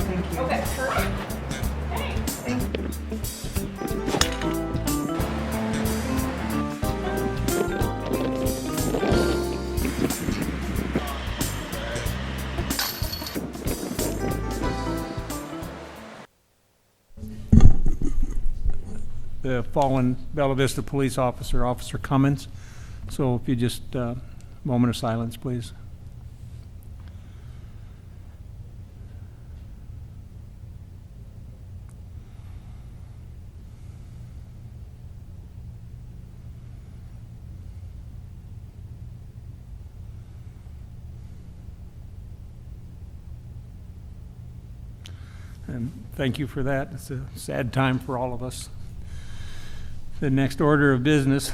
Thank you. Okay, perfect. The fallen Bella Vista police officer, Officer Cummins. So if you just, moment of silence, please. And thank you for that. It's a sad time for all of us. The next order of business,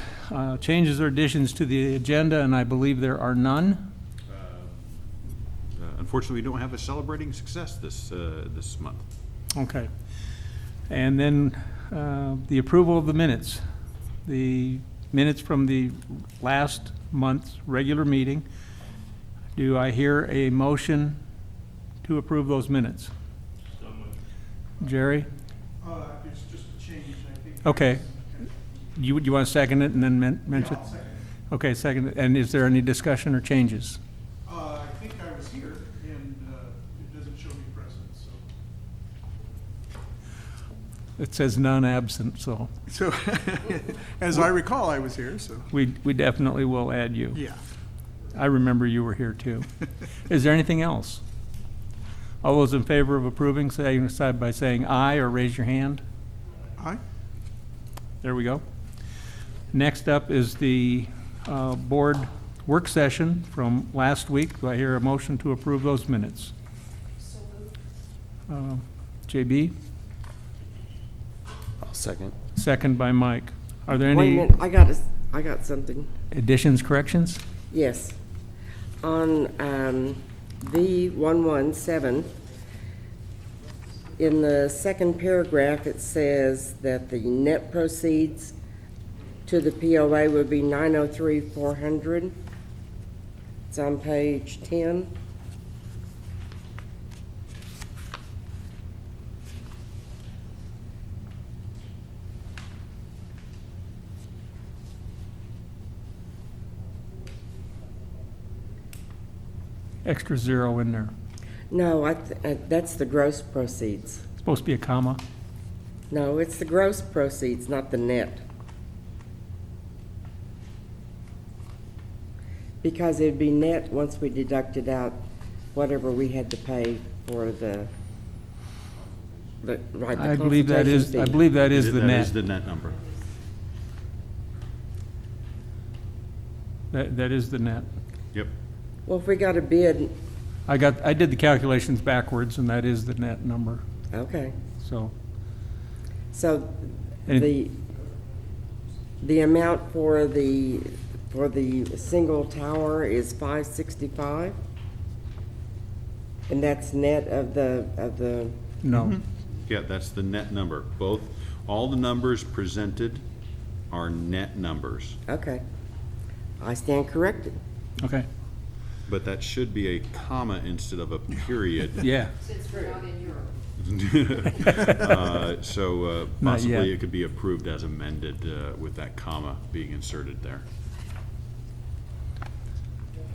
changes or additions to the agenda, and I believe there are none. Unfortunately, we don't have a celebrating success this month. Okay. And then the approval of the minutes. The minutes from the last month's regular meeting. Do I hear a motion to approve those minutes? Jerry? It's just a change, I think. Okay. You want to second it and then mention? Yeah, I'll second it. Okay, second. And is there any discussion or changes? I think I was here, and it doesn't show me present, so. It says none absent, so So, as I recall, I was here, so. we definitely will add you. Yeah. I remember you were here too. Is there anything else? All those in favor of approving, say by saying aye or raise your hand. Aye? There we go. Next up is the board work session from last week. Do I hear a motion to approve those minutes? JB? I'll second. Second by Mike. Are there Wait a any minute, I got something. additions, corrections? Yes. On V117, in the second paragraph, it says that the net proceeds to the POA would be $903,400. It's on page 10. Extra zero in there. No, that's the gross proceeds. Supposed to be a comma. No, it's the gross proceeds, not the net. Because it'd be net once we deducted out whatever we had to pay for the I believe that is the net. That is the net number. That is the net. Yep. Well, if we got a bid, I did the calculations backwards, and that is the net number, okay. so. So Any- the amount for the single tower is $565? And that's net of the, No. Yeah, that's the net number. All the numbers presented are net numbers, okay. I stand corrected. Okay, but that should be a comma instead of a period. yeah. Since we're not in Europe. So Not possibly yet. it could be approved as amended with that comma being inserted there.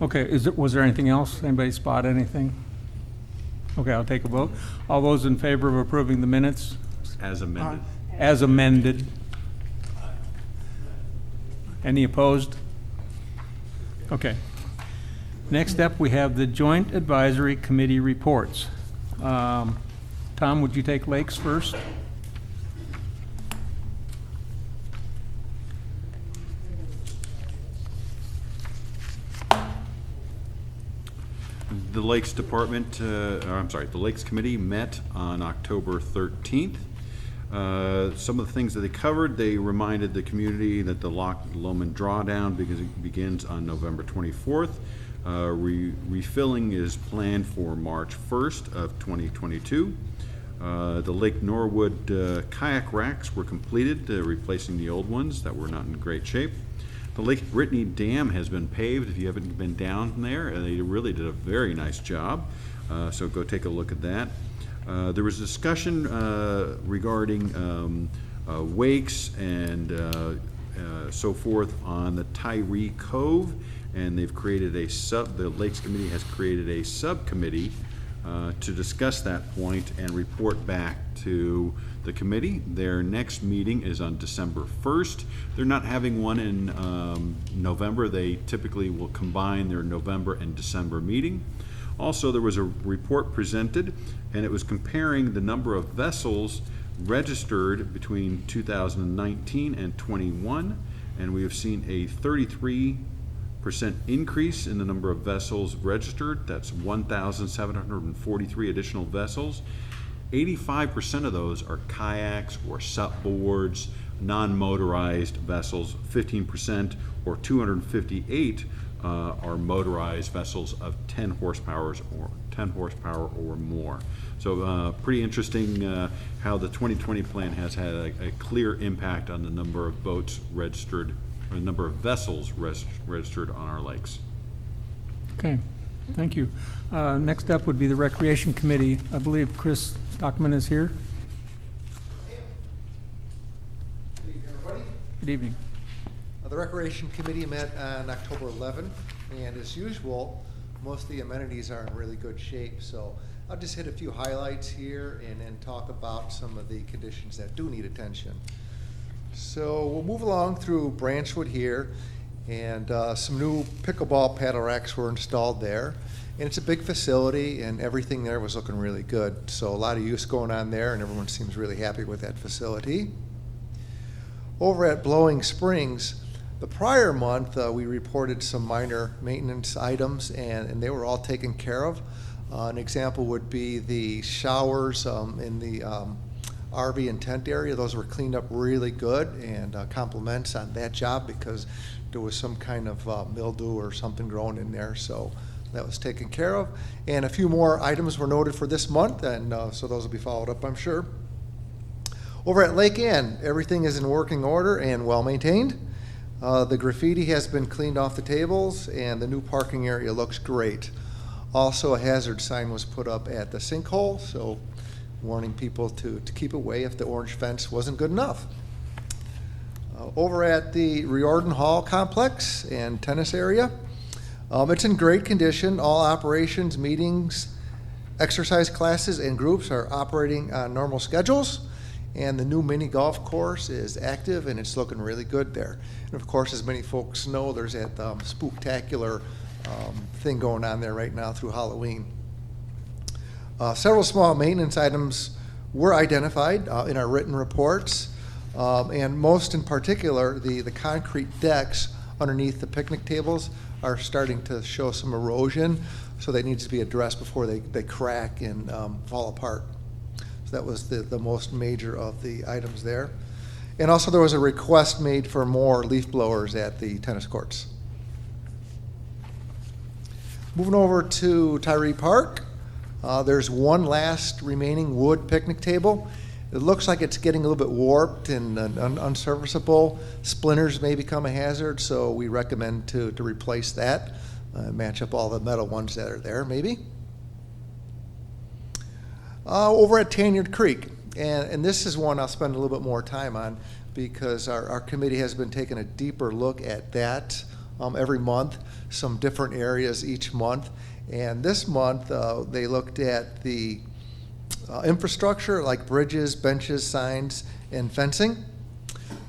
Okay, was there anything else? Anybody spot anything? Okay, I'll take a vote. All those in favor of approving the minutes As amended. as amended? Any opposed? Okay. Next up, we have the Joint Advisory Committee reports. Tom, would you take Lakes first? The Lakes Department, the Lakes Committee met on October 13th. Some of the things that they covered, they reminded the community that the Loch Lomond drawdown begins on November 24th. Refilling is planned for March 1st of 2022. The Lake Norwood kayak racks were completed, replacing the old ones that were not in great shape. The Lake Brittany Dam has been paved. If you haven't been down there, they really did a very nice job. So go take a look at that. There was discussion regarding wakes and so forth on the Tyree Cove, and they've created the Lakes Committee has created a subcommittee to discuss that point and report back to the committee. Their next meeting is on December 1st. They're not having one in November. They typically will combine their November and December meeting. Also, there was a report presented, and it was comparing the number of vessels registered between 2019 and 21, and we have seen a 33% increase in the number of vessels registered. That's 1,743 additional vessels. 85% of those are kayaks or supboards, non-motorized vessels. 15% or 258 are motorized vessels of 10 horsepower or more. So pretty interesting how the 2020 plan has had a clear impact on the number of boats registered, or the number of vessels registered on our lakes. Okay, thank you. Next up would be the Recreation Committee. I believe Chris Stockman is here. Good evening, everybody. Good evening. The Recreation Committee met on October 11, and as usual, most of the amenities are in really good shape, so I'll just hit a few highlights here and then talk about some of the conditions that do need attention. So we'll move along through Branchwood here, and some new pickleball paddle racks were installed there. And it's a big facility, and everything there was looking really good. So a lot of use going on there, and everyone seems really happy with that facility. Over at Blowing Springs, the prior month, we reported some minor maintenance items, and they were all taken care of. An example would be the showers in the RV and tent area. Those were cleaned up really good, and compliments on that job because there was some kind of mildew or something growing in there. So that was taken care of. And a few more items were noted for this month, and so those will be followed up, I'm sure. Over at Lake Ann, everything is in working order and well maintained. The graffiti has been cleaned off the tables, and the new parking area looks great. Also, a hazard sign was put up at the sinkhole, so warning people to keep away if the orange fence wasn't good enough. Over at the Riordan Hall complex and tennis area, it's in great condition. All operations, meetings, exercise classes, and groups are operating on normal schedules. And the new mini golf course is active, and it's looking really good there. And of course, as many folks know, there's that spooktacular thing going on there right now through Halloween. Several small maintenance items were identified in our written reports, and most in particular, the concrete decks underneath the picnic tables are starting to show some erosion, so they need to be addressed before they crack and fall apart. That was the most major of the items there. And also there was a request made for more leaf blowers at the tennis courts. Moving over to Tyree Park, there's one last remaining wood picnic table. It looks like it's getting a little bit warped and unserviceable. Splinters may become a hazard, so we recommend to replace that, match up all the metal ones that are there maybe. Over at Tanyard Creek, and this is one I'll spend a little bit more time on because our committee has been taking a deeper look at that every month, some different areas each month. And this month, they looked at the infrastructure like bridges, benches, signs, and fencing.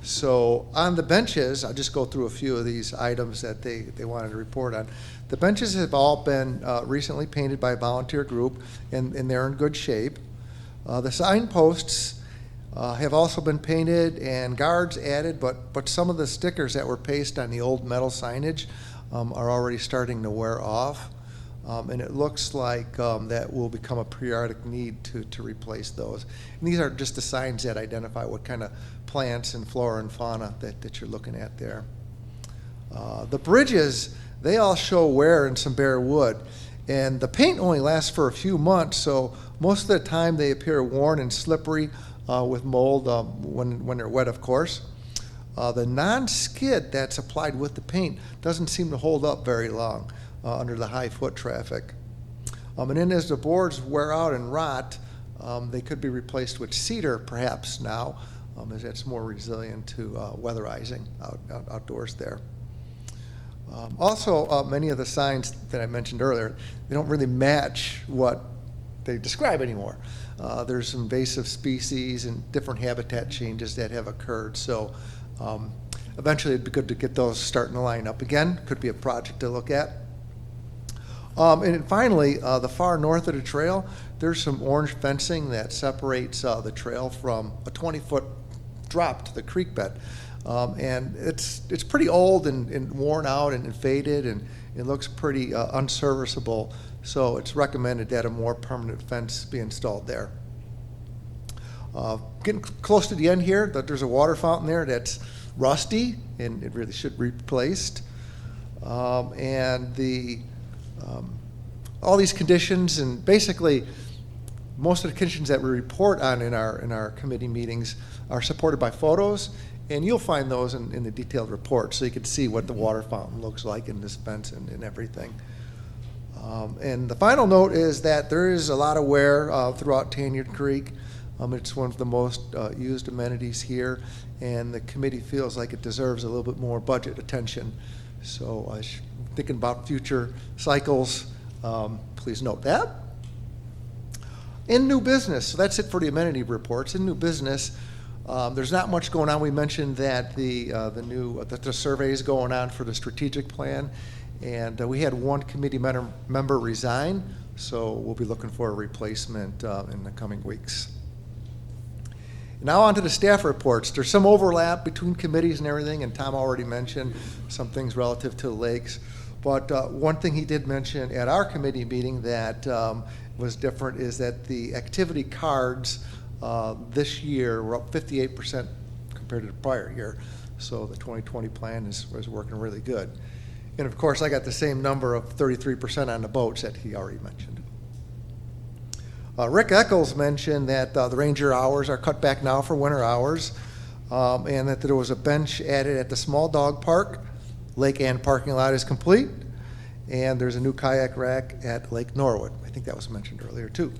So on the benches, I'll just go through a few of these items that they wanted to report on. The benches have all been recently painted by a volunteer group, and they're in good shape. The signposts have also been painted and guards added, but some of the stickers that were pasted on the old metal signage are already starting to wear off. And it looks like that will become a periodic need to replace those. And these are just the signs that identify what kind of plants and flora and fauna that you're looking at there. The bridges, they all show wear and some bare wood. And the paint only lasts for a few months, so most of the time they appear worn and slippery with mold when they're wet, of course. The non-skid that's applied with the paint doesn't seem to hold up very long under the high foot traffic. And then as the boards wear out and rot, they could be replaced with cedar perhaps now, as that's more resilient to weatherizing outdoors there. Also, many of the signs that I mentioned earlier, they don't really match what they describe anymore. There's invasive species and different habitat changes that have occurred. So eventually it'd be good to get those starting to line up again. Could be a project to look at. And then finally, the far north of the trail, there's some orange fencing that separates the trail from a 20-foot drop to the creek bed. And it's pretty old and worn out and faded, and it looks pretty unserviceable. So it's recommended that a more permanent fence be installed there. Getting close to the end here, there's a water fountain there that's rusty, and it really should be replaced. And all these conditions, and basically most of the conditions that we report on in our committee meetings are supported by photos, and you'll find those in the detailed report, so you can see what the water fountain looks like in this fence and everything. And the final note is that there is a lot of wear throughout Tanyard Creek. It's one of the most used amenities here, and the committee feels like it deserves a little bit more budget attention. So thinking about future cycles, please note that. In new business, so that's it for the amenity reports. In new business, there's not much going on. We mentioned that the survey is going on for the strategic plan, and we had one committee member resign, so we'll be looking for a replacement in the coming weeks. Now on to the staff reports. There's some overlap between committees and everything, and Tom already mentioned some things relative to the lakes. But one thing he did mention at our committee meeting that was different is that the activity cards this year were up 58% compared to the prior year. So the 2020 plan is working really good. And of course, I got the same number of 33% on the boats that he already mentioned. Rick Eccles mentioned that the ranger hours are cut back now for winter hours, and that there was a bench added at the small dog park. Lake and parking lot is complete, and there's a new kayak rack at Lake Norwood. I think that was mentioned earlier too.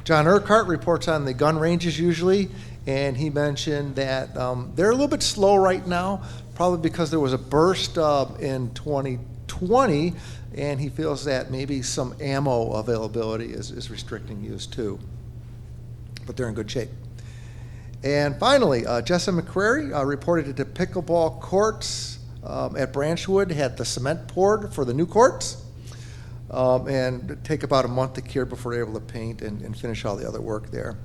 John Urquhart reports on the gun ranges usually, and he mentioned that they're a little bit slow right now, probably because there was a burst in 2020, and he feels that maybe some ammo availability is restricting use too. But they're in good shape. And finally, Jessa McCrary reported that the pickleball courts at Branchwood had the cement poured for the new courts, and it'd take about a month to cure before they're able to paint and finish all the other work there.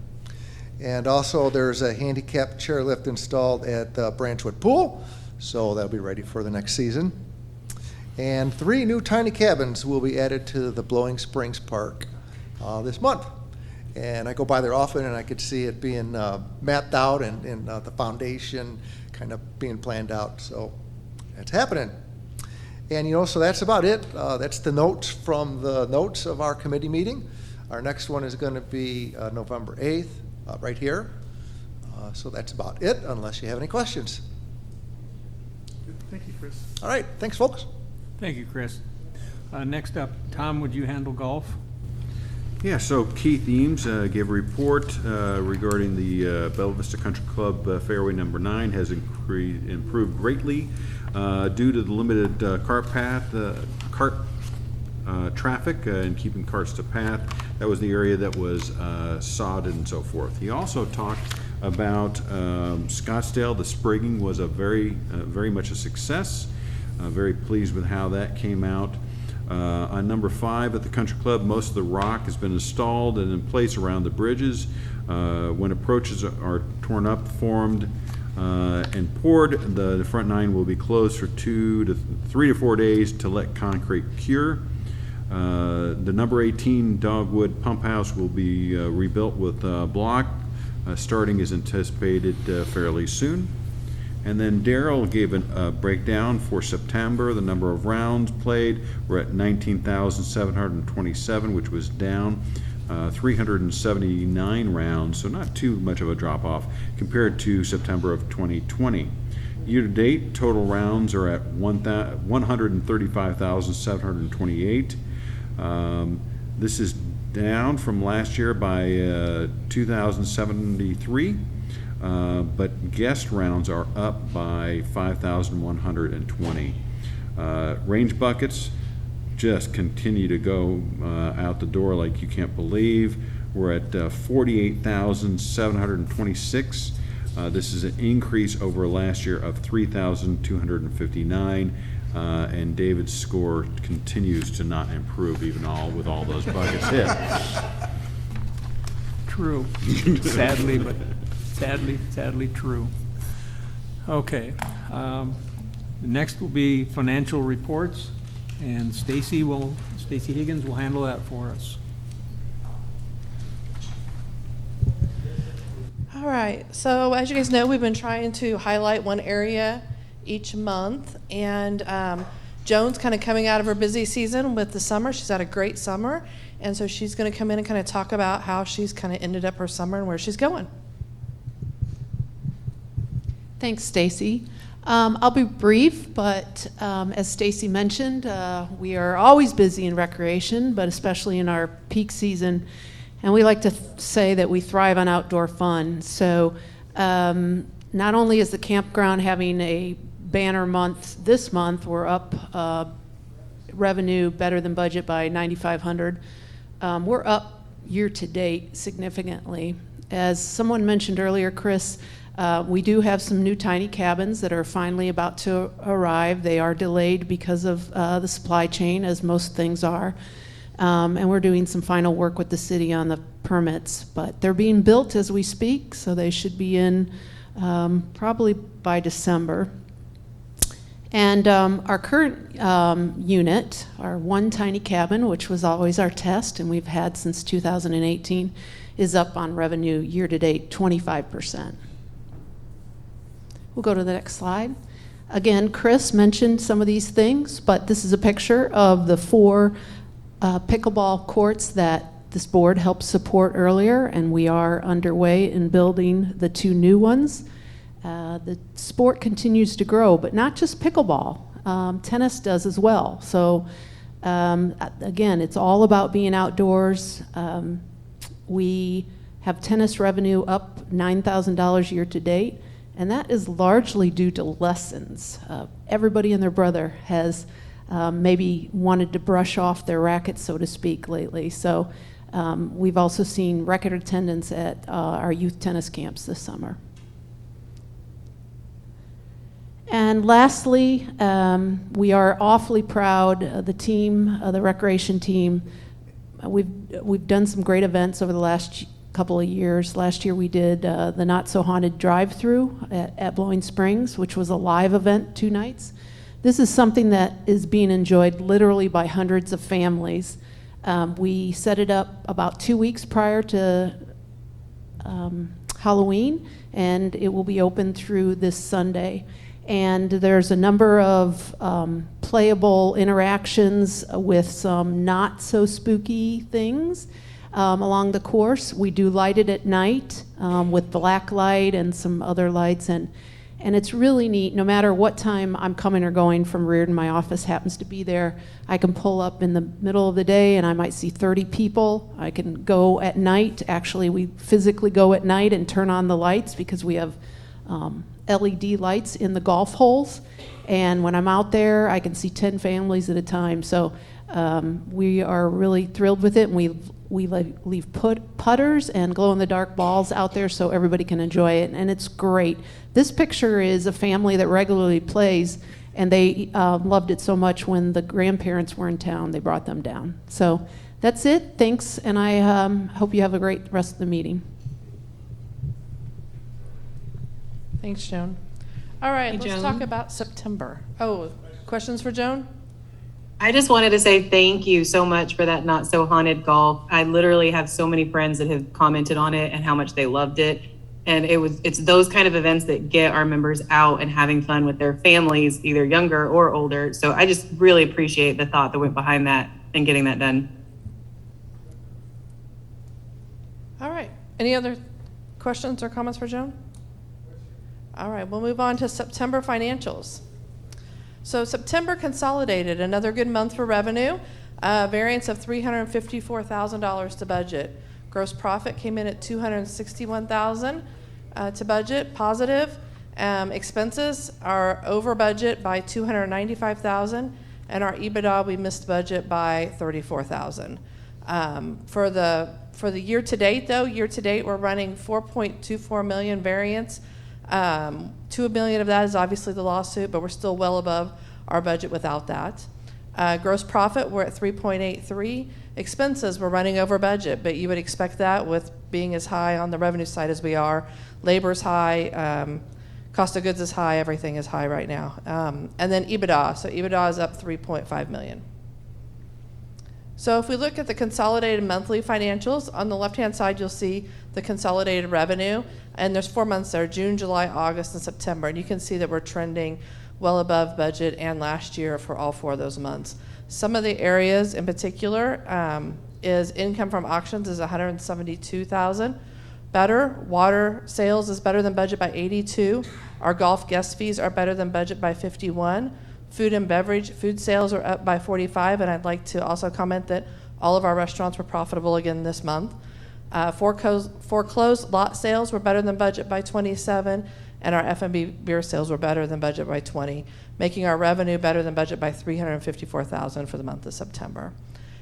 And also there's a handicap chairlift installed at the Branchwood Pool, so that'll be ready for the next season. And 3 new tiny cabins will be added to the Blowing Springs Park this month. And I go by there often, and I could see it being mapped out and the foundation kind of being planned out. So that's happening. And, so that's about it. That's the notes from the notes of our committee meeting. Our next one is going to be November 8th, right here. So that's about it, unless you have any questions. Thank you, Chris. All right, thanks, folks. Thank you, Chris. Next up, Tom, would you handle golf? Yeah, so Keith Eames gave a report regarding the Bella Vista Country Club fairway number 9 has improved greatly due to the limited cart traffic and keeping carts to path. That was the area that was sodded and so forth. He also talked about Scottsdale. The sprigging was very much a success. Very pleased with how that came out. On number 5 at the Country Club, most of the rock has been installed and in place around the bridges. When approaches are torn up, formed, and poured, the front 9 will be closed for 3 to 4 days to let concrete cure. The number 18 Dogwood Pump House will be rebuilt with block. Starting is anticipated fairly soon. And then Daryl gave a breakdown for September. The number of rounds played were at 19,727, which was down 379 rounds, so not too much of a drop-off compared to September of 2020. Year-to-date, total rounds are at 135,728. This is down from last year by 2,073, but guest rounds are up by 5,120. Range buckets just continue to go out the door like you can't believe. We're at 48,726. This is an increase over last year of 3,259, and David's score continues to not improve even with all those buckets hit. True, sadly, but sadly true. Okay, next will be financial reports, and Stacy Higgins will handle that for us. All right, so as you guys know, we've been trying to highlight one area each month, and Joan's kind of coming out of her busy season with the summer. She's had a great summer, and so she's going to come in and kind of talk about how she's kind of ended up her summer and where she's going. Thanks, Stacy. I'll be brief, but as Stacy mentioned, we are always busy in recreation, but especially in our peak season. And we like to say that we thrive on outdoor fun. So not only is the campground having a banner month this month, we're up revenue better than budget by $9,500. We're up year to date significantly. As someone mentioned earlier, Chris, we do have some new tiny cabins that are finally about to arrive. They are delayed because of the supply chain, as most things are. And we're doing some final work with the city on the permits, but they're being built as we speak, so they should be in probably by December. And our current unit, our one tiny cabin, which was always our test and we've had since 2018, is up on revenue year to date 25%. We'll go to the next slide. Again, Chris mentioned some of these things, but this is a picture of the 4 pickleball courts that this board helped support earlier, and we are underway in building the 2 new ones. The sport continues to grow, but not just pickleball. Tennis does as well. So again, it's all about being outdoors. We have tennis revenue up $9,000 year to date, and that is largely due to lessons. Everybody and their brother has maybe wanted to brush off their rackets, so to speak, lately. So we've also seen record attendance at our youth tennis camps this summer. And lastly, we are awfully proud, the team, the recreation team. We've done some great events over the last couple of years. Last year we did the Not So Haunted drive-through at Blowing Springs, which was a live event 2 nights. This is something that is being enjoyed literally by hundreds of families. We set it up about 2 weeks prior to Halloween, and it will be open through this Sunday. And there's a number of playable interactions with some not so spooky things along the course. We do light it at night with black light and some other lights, and it's really neat. No matter what time I'm coming or going from Reardon, my office happens to be there. I can pull up in the middle of the day and I might see 30 people. I can go at night. Actually, we physically go at night and turn on the lights because we have LED lights in the golf holes. And when I'm out there, I can see 10 families at a time. So we are really thrilled with it. And we leave putters and glow-in-the-dark balls out there so everybody can enjoy it, and it's great. This picture is a family that regularly plays, and they loved it so much when the grandparents were in town, they brought them down. So that's it. Thanks, and I hope you have a great rest of the meeting. Thanks, Joan. All right, Hey, let's Joan. talk about September. Oh, questions for Joan? I just wanted to say thank you so much for that Not So Haunted golf. I literally have so many friends that have commented on it and how much they loved it. And it's those kind of events that get our members out and having fun with their families, either younger or older. So I just really appreciate the thought that went behind that and getting that done. All right. Any other questions or comments for Joan? All right, we'll move on to September financials. So September consolidated, another good month for revenue, variance of $354,000 to budget. Gross profit came in at $261,000 to budget, positive. Expenses are over budget by $295,000, and our EBITDA, we missed budget by $34,000. For the year to date, though, we're running 4.24 million variance. 2 million of that is obviously the lawsuit, but we're still well above our budget without that. Gross profit, we're at 3.83. Expenses, we're running over budget, but you would expect that with being as high on the revenue side as we are. Labor's high, cost of goods is high, everything is high right now. And then EBITDA, so EBITDA is up 3.5 million. So if we look at the consolidated monthly financials, on the left-hand side, you'll see the consolidated revenue, and there's 4 months there, June, July, August, and September, and you can see that we're trending well above budget and last year for all 4 of those months. Some of the areas in particular is income from auctions is $172,000 better. Water sales is better than budget by 82. Our golf guest fees are better than budget by 51. Food and beverage, food sales are up by 45, and I'd like to also comment that all of our restaurants were profitable again this month. Foreclosed lot sales were better than budget by 27, and our F&B beer sales were better than budget by 20, making our revenue better than budget by $354,000 for the month of September.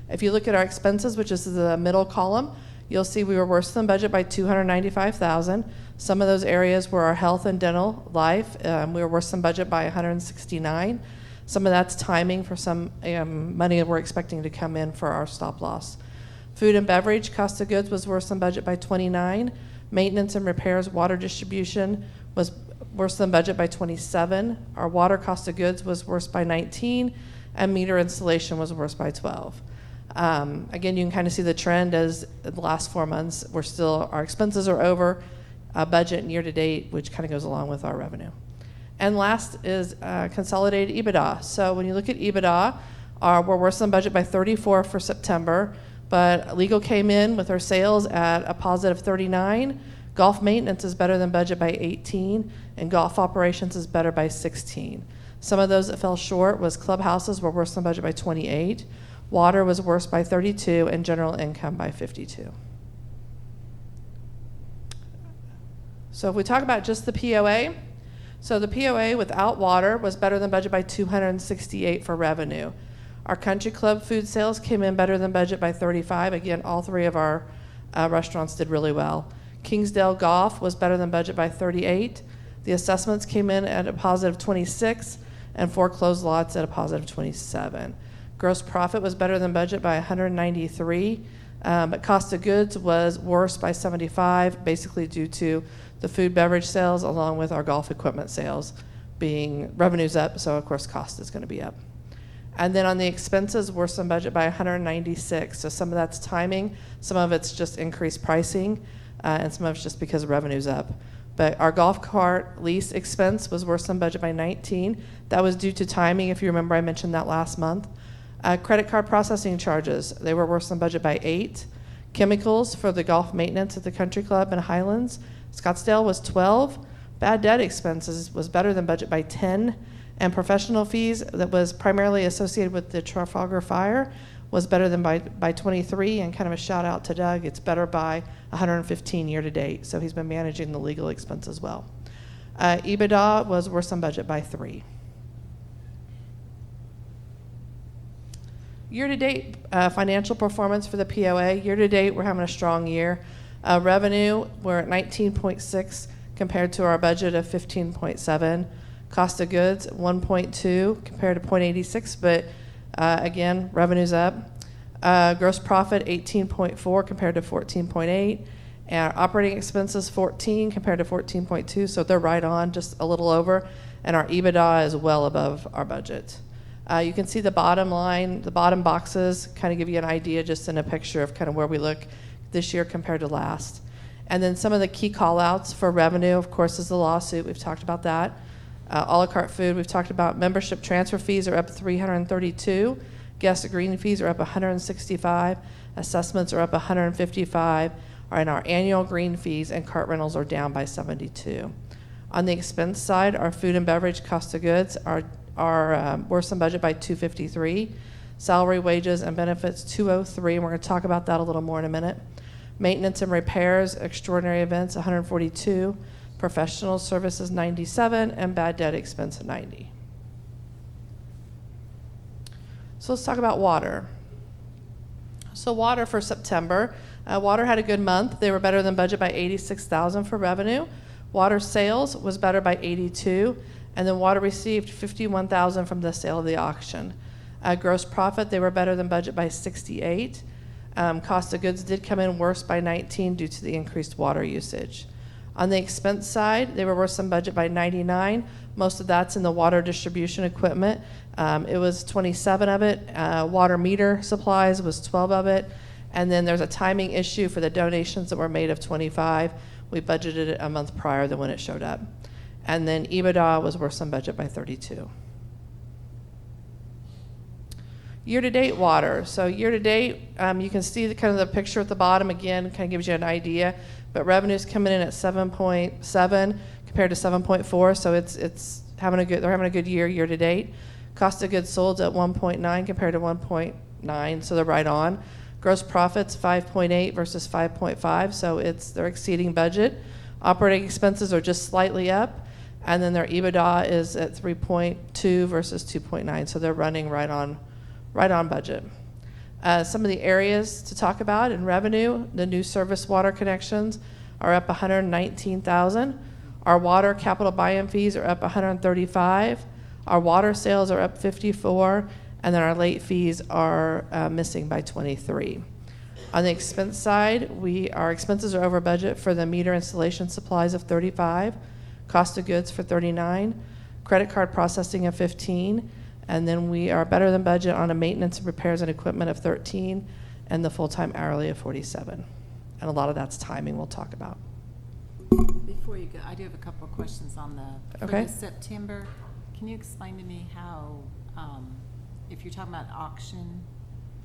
If you look at our expenses, which is the middle column, you'll see we were worse than budget by $295,000. Some of those areas were our health and dental, life. We were worse than budget by $169,000. Some of that's timing for some money that we're expecting to come in for our stop loss. Food and beverage, cost of goods was worse than budget by $29,000. Maintenance and repairs, water distribution was worse than budget by $27,000. Our water cost of goods was worse by $19,000, and meter installation was worse by $12,000. Again, you can kind of see the trend as the last 4 months, our expenses are over budget and year to date, which kind of goes along with our revenue. And last is consolidated EBITDA. So when you look at EBITDA, we're worse than budget by 34 for September, but legal came in with our sales at a positive 39. Golf maintenance is better than budget by 18, and golf operations is better by 16. Some of those that fell short was clubhouses were worse than budget by 28. Water was worse by 32, and general income by 52. So if we talk about just the POA, so the POA without water was better than budget by 268 for revenue. Our country club food sales came in better than budget by 35. Again, all 3 of our restaurants did really well. Kingsdale Golf was better than budget by 38. The assessments came in at a positive 26, and foreclosed lots at a positive 27. Gross profit was better than budget by 193, but cost of goods was worse by 75, basically due to the food beverage sales along with our golf equipment sales being revenues up, so of course cost is going to be up. And then on the expenses, worse than budget by 196. So some of that's timing, some of it's just increased pricing, and some of it's just because revenue's up. But our golf cart lease expense was worse than budget by 19. That was due to timing. If you remember, I mentioned that last month. Credit card processing charges, they were worse than budget by 8. Chemicals for the golf maintenance at the country club in Highlands, Scottsdale was 12. Bad debt expenses was better than budget by 10. And professional fees that was primarily associated with the Trafalgar fire was better than by 23. And kind of a shout out to Doug, it's better by 115 year to date. So he's been managing the legal expense as well. EBITDA was worse than budget by 3. Year-to-date financial performance for the POA. Year-to-date, we're having a strong year. Revenue, we're at 19.6 compared to our budget of 15.7. Cost of goods, 1.2 compared to 0.86, but again, revenue's up. Gross profit, 18.4 compared to 14.8. And our operating expenses, 14 compared to 14.2, so they're right on, just a little over. And our EBITDA is well above our budget. You can see the bottom line, the bottom boxes kind of give you an idea just in a picture of kind of where we look this year compared to last. And then some of the key call-outs for revenue, of course, is the lawsuit. We've talked about that. A la carte food, we've talked about. Membership transfer fees are up 332. Guest green fees are up 165. Assessments are up 155. And our annual green fees and cart rentals are down by 72. On the expense side, our food and beverage cost of goods are worse than budget by 253. Salary, wages, and benefits 203, and we're going to talk about that a little more in a minute. Maintenance and repairs, extraordinary events 142, professional services 97, and bad debt expense 90. So let's talk about water. So water for September, water had a good month. They were better than budget by 86,000 for revenue. Water sales was better by 82, and then water received 51,000 from the sale of the auction. Gross profit, they were better than budget by 68. Cost of goods did come in worse by 19 due to the increased water usage. On the expense side, they were worse than budget by 99. Most of that's in the water distribution equipment. It was 27 of it. Water meter supplies was 12 of it. And then there's a timing issue for the donations that were made of 25. We budgeted it a month prior than when it showed up. And then EBITDA was worse than budget by 32. Year-to-date water. So year-to-date, you can see the kind of the picture at the bottom again, kind of gives you an idea. But revenue's coming in at 7.7 compared to 7.4, so they're having a good year-to-date. Cost of goods sold at 1.9 compared to 1.9, so they're right on. Gross profits 5.8 versus 5.5, so they're exceeding budget. Operating expenses are just slightly up, and then their EBITDA is at 3.2 versus 2.9, so they're running right on budget. Some of the areas to talk about in revenue, the new service water connections are up 119,000. Our water capital buy-in fees are up 135. Our water sales are up 54, and then our late fees are missing by 23. On the expense side, our expenses are over budget for the meter installation supplies of 35, cost of goods for 39, credit card processing of 15, and then we are better than budget on a maintenance and repairs and equipment of 13, and the full-time hourly of 47. And a lot of that's timing we'll talk about. Before you go, I do have a couple of questions on for Okay. the September. Can you explain to me how, if you're talking about auction,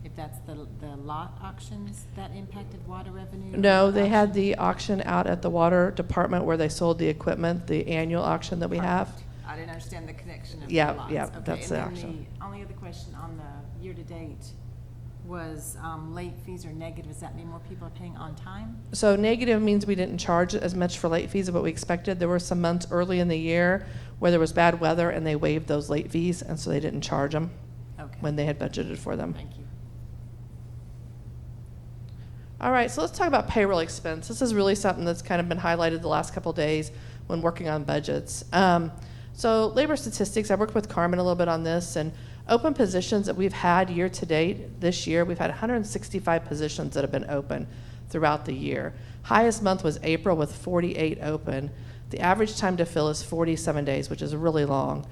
if that's the lot auctions that impacted water revenue? No, they had Auction? the auction out at the water department where they sold the equipment, the annual auction that we have. Perfect. I didn't understand the connection of Yeah, the lots. yeah, Okay, that's the and auction. then the only other question on the year-to-date was late fees are negative. Does that mean more people are paying on time? So negative means we didn't charge as much for late fees as what we expected. There were some months early in the year where there was bad weather and they waived those late fees, and so they didn't charge them Okay. when they had budgeted for them. Thank you. All right, so let's talk about payroll expense. This is really something that's kind of been highlighted the last couple of days when working on budgets. So labor statistics, I worked with Carmen a little bit on this, and open positions that we've had year to date this year, we've had 165 positions that have been open throughout the year. Highest month was April with 48 open. The average time to fill is 47 days, which is really long.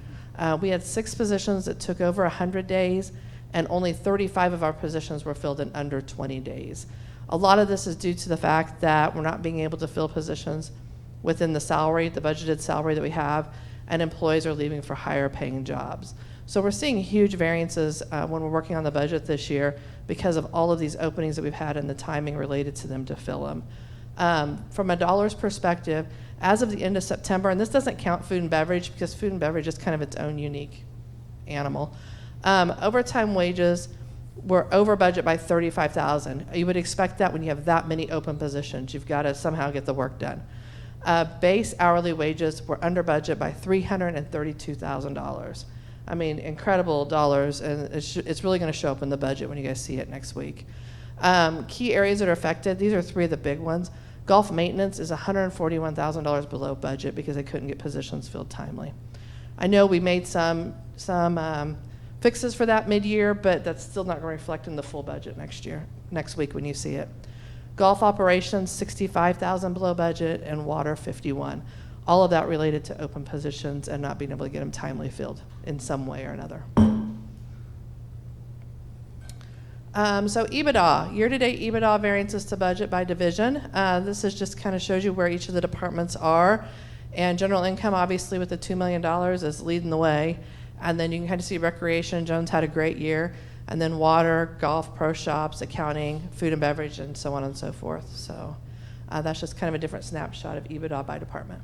We had 6 positions that took over 100 days, and only 35 of our positions were filled in under 20 days. A lot of this is due to the fact that we're not being able to fill positions within the salary, the budgeted salary that we have, and employees are leaving for higher paying jobs. So we're seeing huge variances when we're working on the budget this year because of all of these openings that we've had and the timing related to them to fill them. From a dollars perspective, as of the end of September, and this doesn't count food and beverage because food and beverage is kind of its own unique animal. Overtime wages were over budget by 35,000. You would expect that when you have that many open positions. You've got to somehow get the work done. Base hourly wages were under budget by $332,000. I mean, incredible dollars, and it's really going to show up in the budget when you guys see it next week. Key areas that are affected, these are 3 of the big ones. Golf maintenance is $141,000 below budget because they couldn't get positions filled timely. I know we made some fixes for that mid-year, but that's still not going to reflect in the full budget next week when you see it. Golf operations, $65,000 below budget, and water, $51,000. All of that related to open positions and not being able to get them timely filled in some way or another. So EBITDA, year-to-date EBITDA variances to budget by division. This is just kind of shows you where each of the departments are. And general income, obviously, with the $2 million is leading the way. And then you can kind of see recreation. Jones had a great year. And then water, golf, pro shops, accounting, food and beverage, and so on and so forth. So that's just kind of a different snapshot of EBITDA by department.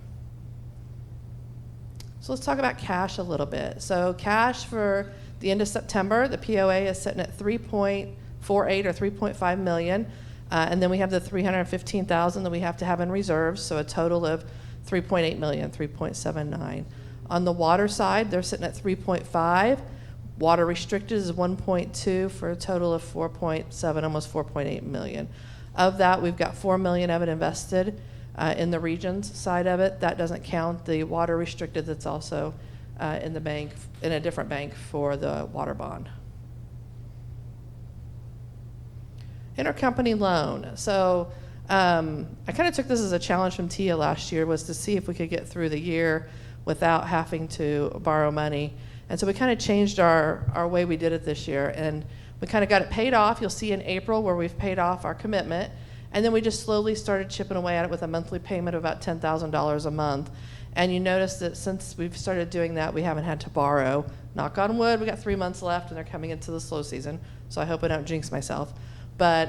So let's talk about cash a little bit. So cash for the end of September, the POA is sitting at 3.48 or 3.5 million. And then we have the 315,000 that we have to have in reserves, so a total of 3.8 million, 3.79. On the water side, they're sitting at 3.5. Water restricted is 1.2 for a total of 4.7, almost 4.8 million. Of that, we've got 4 million of it invested in the regions side of it. That doesn't count the water restricted that's also in the bank, in a different bank for the water bond. Intercompany loan. So I kind of took this as a challenge from Tia last year, was to see if we could get through the year without having to borrow money. And so we kind of changed our way we did it this year. And we kind of got it paid off. You'll see in April where we've paid off our commitment. And then we just slowly started chipping away at it with a monthly payment of about $10,000 a month. And you notice that since we've started doing that, we haven't had to borrow. Knock on wood, we got 3 months left and they're coming into the slow season. So I hope I don't jinx myself. But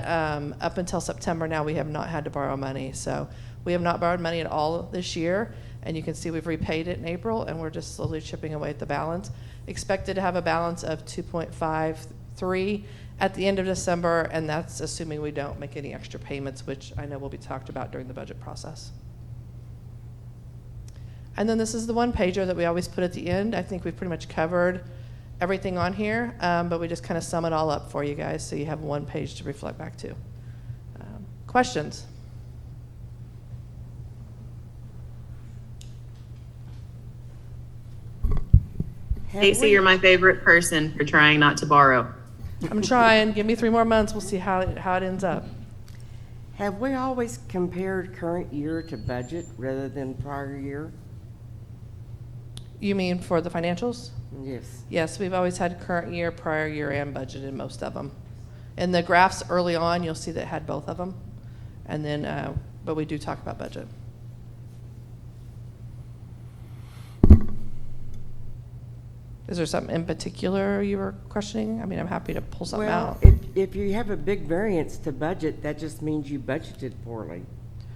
up until September now, we have not had to borrow money. So we have not borrowed money at all this year. And you can see we've repaid it in April, and we're just slowly chipping away at the balance. Expected to have a balance of 2.53 at the end of December, and that's assuming we don't make any extra payments, which I know will be talked about during the budget process. And then this is the one pager that we always put at the end. I think we've pretty much covered everything on here, but we just kind of sum it all up for you guys so you have one page to reflect back to. Questions? Stacy, you're my favorite person for trying not to borrow. I'm trying. Give me 3 more months. We'll see how it ends up. Have we always compared current year to budget rather than prior year? You mean for the financials? Yes. Yes, we've always had current year, prior year, and budget in most of them. In the graphs early on, you'll see that it had both of them. And then, but we do talk about budget. Is there something in particular you were questioning? I mean, I'm happy to pull something Well, out. if you have a big variance to budget, that just means you budgeted poorly.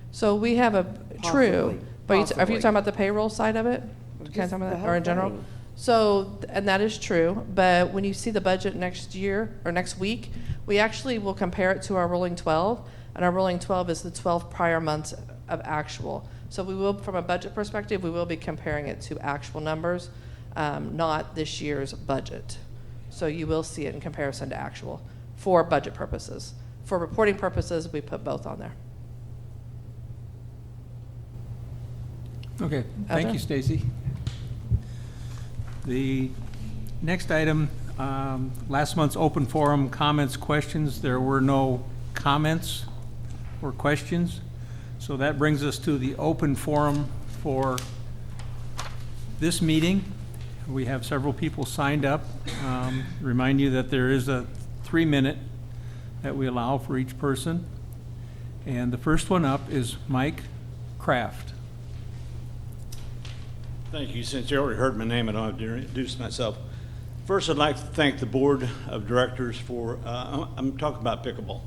So we have a, true, Possibly. but are you Possibly. talking about the payroll side of it? Can I Just talk about the that, whole or in general? thing. So, and that is true, but when you see the budget next year, or next week, we actually will compare it to our rolling 12, and our rolling 12 is the 12 prior months of actual. So we will, from a budget perspective, we will be comparing it to actual numbers, not this year's budget. So you will see it in comparison to actual for budget purposes. For reporting purposes, we put both on there. Okay, thank Other? you, Stacy. The next item, last month's open forum comments, questions. There were no comments or questions. So that brings us to the open forum for this meeting. We have several people signed up. Remind you that there is a 3-minute that we allow for each person. And the first one up is Mike Kraft. Thank you. Since you already heard my name, I don't have to introduce myself. First, I'd like to thank the Board of Directors for, I'm talking about pickleball.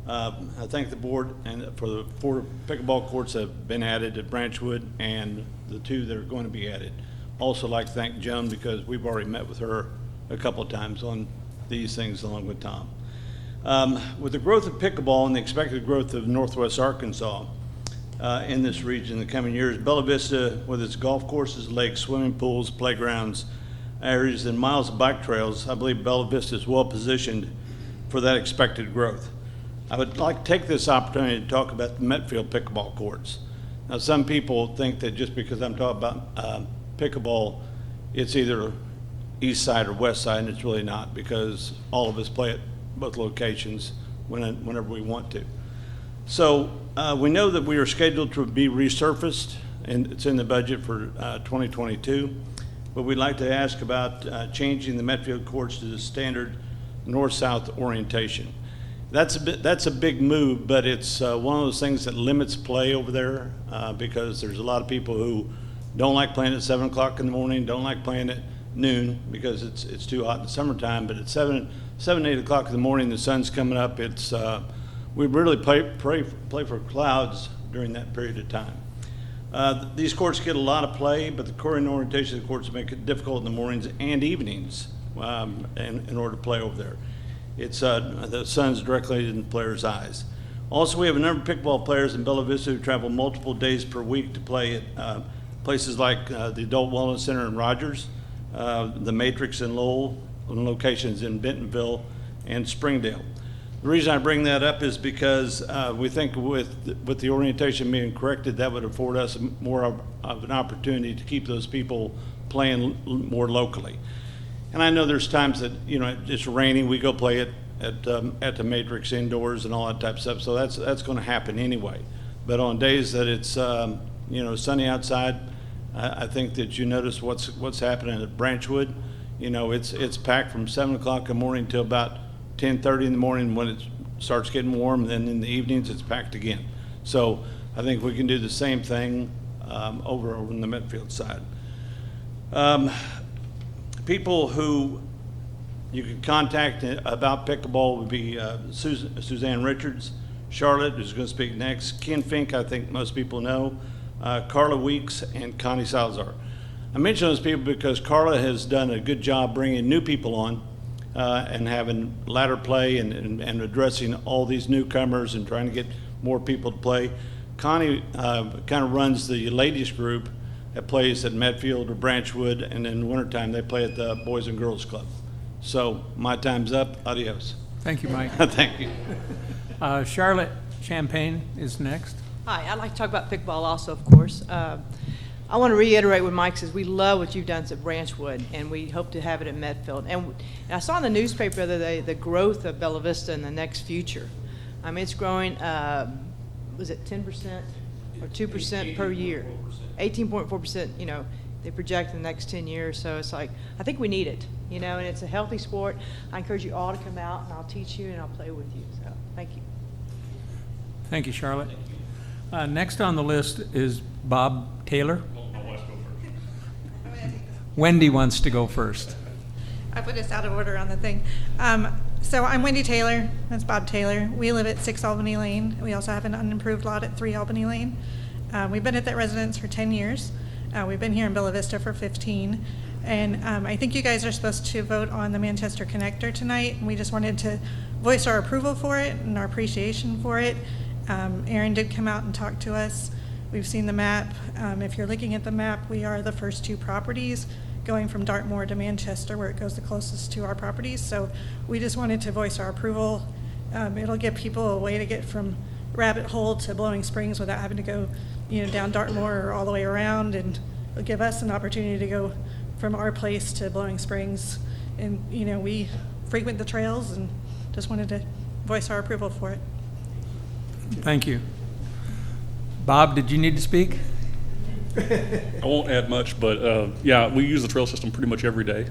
I thank the board and for the 4 pickleball courts that have been added at Branchwood and the 2 that are going to be added. Also like to thank Joan because we've already met with her a couple of times on these things along with Tom. With the growth of pickleball and the expected growth of Northwest Arkansas, in this region in the coming years, Bella Vista, with its golf courses, lakes, swimming pools, playgrounds, areas, and miles of bike trails, I believe Bella Vista is well positioned for that expected growth. I would like to take this opportunity to talk about the Metfield pickleball courts. Now, some people think that just because I'm talking about pickleball, it's either east side or west side, and it's really not, because all of us play at both locations whenever we want to. So we know that we are scheduled to be resurfaced, and it's in the budget for 2022. But we'd like to ask about changing the Metfield courts to the standard north-south orientation. That's a big move, but it's one of those things that limits play over there because there's a lot of people who don't like playing at 7 o'clock in the morning, don't like playing at noon because it's too hot in the summertime. But at 7, 8 o'clock in the morning, the sun's coming up. We really play for clouds during that period of time. These courts get a lot of play, but the core and orientation of the courts make it difficult in the mornings and evenings in order to play over there. It's the sun's directly in the players' eyes. Also, we have a number of pickleball players in Bella Vista who travel multiple days per week to play at places like the Adult Wellness Center in Rogers, the Matrix in Lowell, and locations in Bentonville and Springdale. The reason I bring that up is because we think with the orientation being corrected, that would afford us more of an opportunity to keep those people playing more locally. And I know there's times that, you know, it's raining, we go play it at the Matrix indoors and all that type of stuff, so that's going to happen anyway. But on days that it's you know, sunny outside, I think that you notice what's happening at Branchwood. You know, it's packed from 7 o'clock in the morning till about 10:30 in the morning when it starts getting warm. Then in the evenings it's packed again. So I think we can do the same thing over in the Metfield side. People who you can contact about pickleball would be Suzanne Richards, Charlotte, who's going to speak next, Ken Fink, I think most people know, Carla Weeks, and Connie Salazar. I mention those people because Carla has done a good job bringing new people on and having ladder play and addressing all these newcomers and trying to get more people to play. Connie kind of runs the ladies group that plays at Medfield or Branchwood, and in the wintertime they play at the Boys and Girls Club. So my time's up. Adios. Thank you, Mike. Thank you. Charlotte Champagne is next. Hi, I'd like to talk about pickleball also, of course. I want to reiterate what Mike says. We love what you've done at Branchwood, and we hope to have it at Medfield. And I saw in the newspaper the other day the growth of Bella Vista in the next future. I mean, it's growing, was it 10% or 2% per year? 18.4%, you know, they project in the next 10 years. So it's like, I think we need it, you know, and it's a healthy sport. I encourage you all to come out, and I'll teach you, and I'll play with you. So thank you. Thank you, Charlotte. Next on the list is Bob Taylor. Wendy wants to go first. I put this out of order on the thing. So I'm Wendy Taylor. That's Bob Taylor. We live at 6 Albany Lane. We also have an unimproved lot at 3 Albany Lane. We've been at that residence for 10 years. We've been here in Bella Vista for 15. And I think you guys are supposed to vote on the Manchester Connector tonight. And we just wanted to voice our approval for it and our appreciation for it. Aaron did come out and talk to us. We've seen the map. If you're looking at the map, we are the first two properties going from Dartmoor to Manchester, where it goes the closest to our properties. So we just wanted to voice our approval. It'll give people a way to get from Rabbit Hole to Blowing Springs without having to go, you know, down Dartmoor or all the way around, and it'll give us an opportunity to go from our place to Blowing Springs. And, you know, we frequent the trails and just wanted to voice our approval for it. Thank you. Bob, did you need to speak? I won't add much, but yeah, we use the trail system pretty much every day.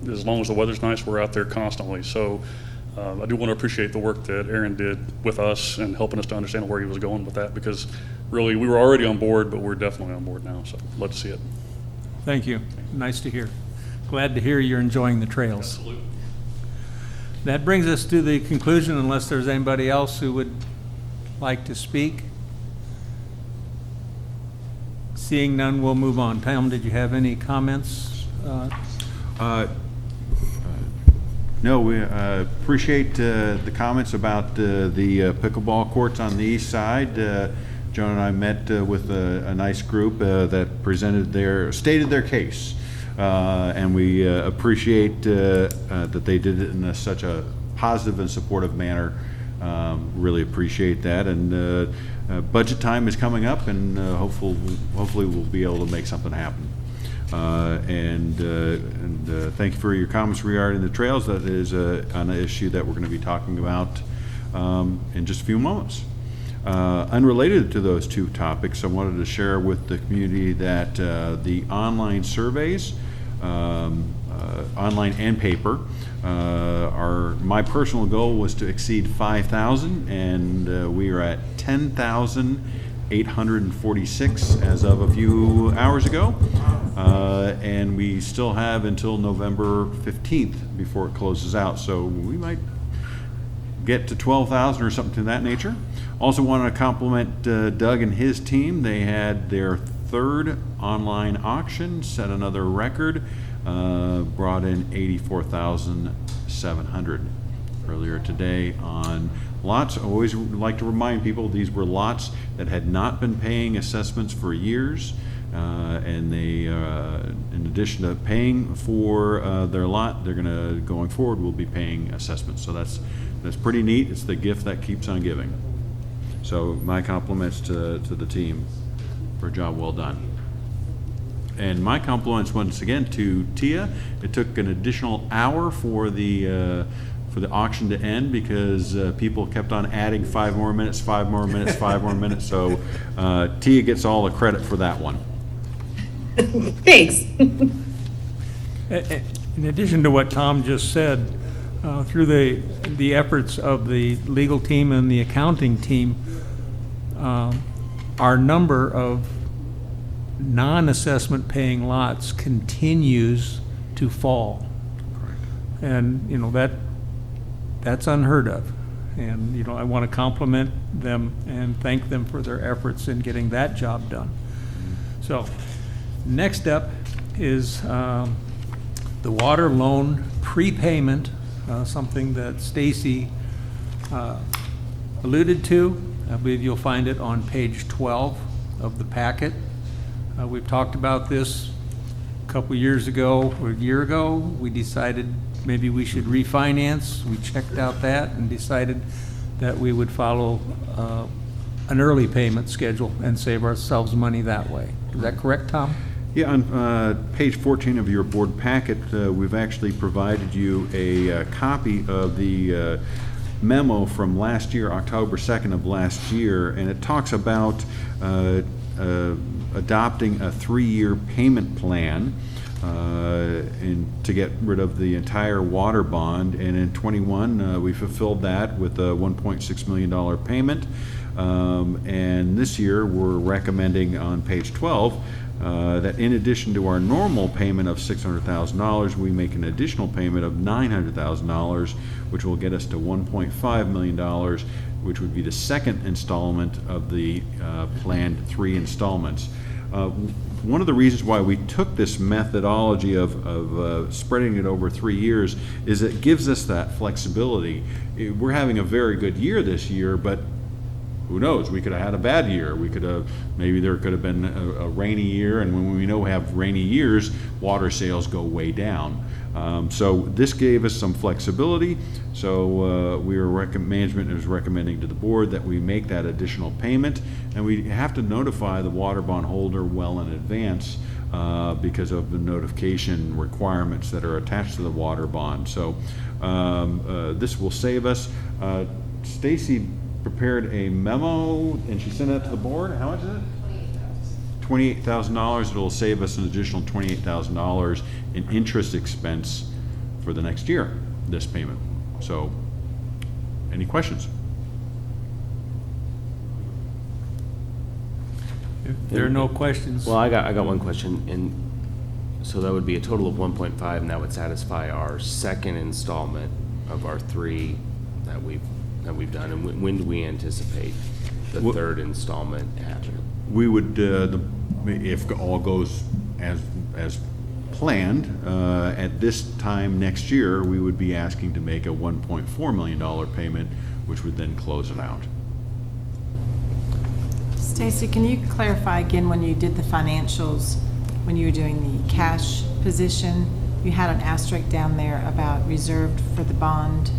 As long as the weather's nice, we're out there constantly. So I do want to appreciate the work that Aaron did with us and helping us to understand where he was going with that, because really we were already on board, but we're definitely on board now. So love to see it. Thank you. Nice to hear. Glad to hear you're enjoying the trails. Absolutely. That brings us to the conclusion, unless there's anybody else who would like to speak. Seeing none, we'll move on. Pam, did you have any comments? No, we appreciate the comments about the pickleball courts on the east side. Joan and I met with a nice group that stated their case, and we appreciate that they did it in such a positive and supportive manner. Really appreciate that, and budget time is coming up, and hopefully we'll be able to make something happen. And thank you for your comments regarding the trails. That is an issue that we're going to be talking about in just a few moments. Unrelated to those two topics, I wanted to share with the community that the online surveys, online and paper, my personal goal was to exceed 5,000, and we are at 10,846 as of a few hours ago, and we still have until November 15th before it closes out, so we might get to 12,000 or something to that nature. Also want to compliment Doug and his team. They had their third online auction, set another record, brought in 84,700 earlier today on lots. I always like to remind people these were lots that had not been paying assessments for years. And they, in addition to paying for their lot, they're gonna, going forward, will be paying assessments. So that's pretty neat. It's the gift that keeps on giving. So my compliments to the team for a job well done. And my compliments once again to Tia. It took an additional hour for the auction to end because people kept on adding 5 more minutes, 5 more minutes, 5 more minutes. So Tia gets all the credit for that one. Thanks. In addition to what Tom just said, through the efforts of the legal team and the accounting team, our number of non-assessment paying lots continues to fall. And, you know, that's unheard of. And, you know, I want to compliment them and thank them for their efforts in getting that job done. So, next up is the water loan prepayment, something that Stacy alluded to. I believe you'll find it on page 12 of the packet. We've talked about this a couple years ago, or a year ago. We decided maybe we should refinance. We checked out that and decided that we would follow an early payment schedule and save ourselves money that way. Is that correct, Tom? Yeah, on page 14 of your board packet, we've actually provided you a copy of the memo from last year, October 2nd of last year, and it talks about adopting a 3-year payment plan to get rid of the entire water bond. And in 21, we fulfilled that with a $1.6 million payment. And this year, we're recommending on page 12 that in addition to our normal payment of $600,000, we make an additional payment of $900,000, which will get us to $1.5 million, which would be the second installment of the planned 3 installments. One of the reasons why we took this methodology of spreading it over 3 years is it gives us that flexibility. We're having a very good year this year, but who knows? We could have had a bad year. We could have, maybe there could have been a rainy year, and when we know we have rainy years, water sales go way down. So this gave us some flexibility. So management is recommending to the board that we make that additional payment, and we have to notify the water bond holder well in advance because of the notification requirements that are attached to the water bond. So this will save us. Stacy prepared a memo and she sent it to the board. How much is it? $28,000. It'll save us an additional $28,000 in interest expense for the next year, this payment. So, any questions? If there are no questions. Well, I got one question, and so that would be a total of 1.5, and that would satisfy our second installment of our 3 that we've done. And when do we anticipate the third installment happening? We would, if all goes as planned, at this time next year, we would be asking to make a $1.4 million payment, which would then close it out. Stacy, can you clarify again when you did the financials, when you were doing the cash position, you had an asterisk down there about reserved for the bond